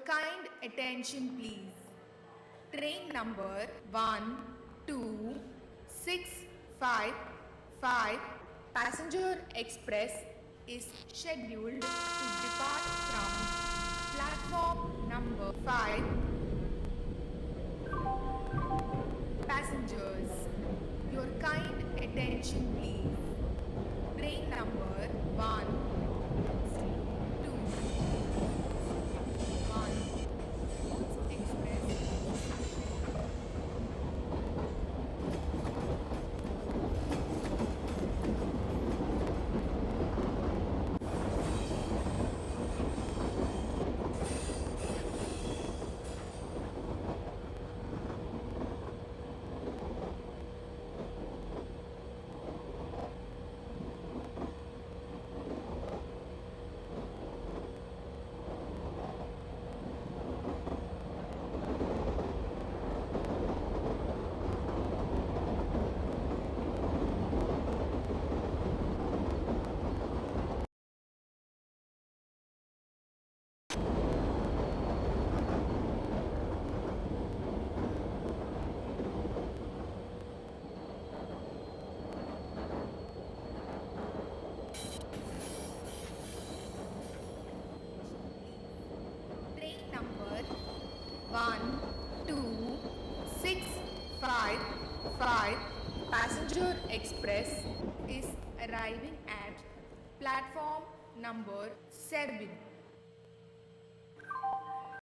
kind attention please. Train number 12655 Passenger Express is scheduled to depart from platform number 5. Passengers, your kind attention please. Train number 121 Express. Train number 12655 Passenger Express is arriving at platform number 7.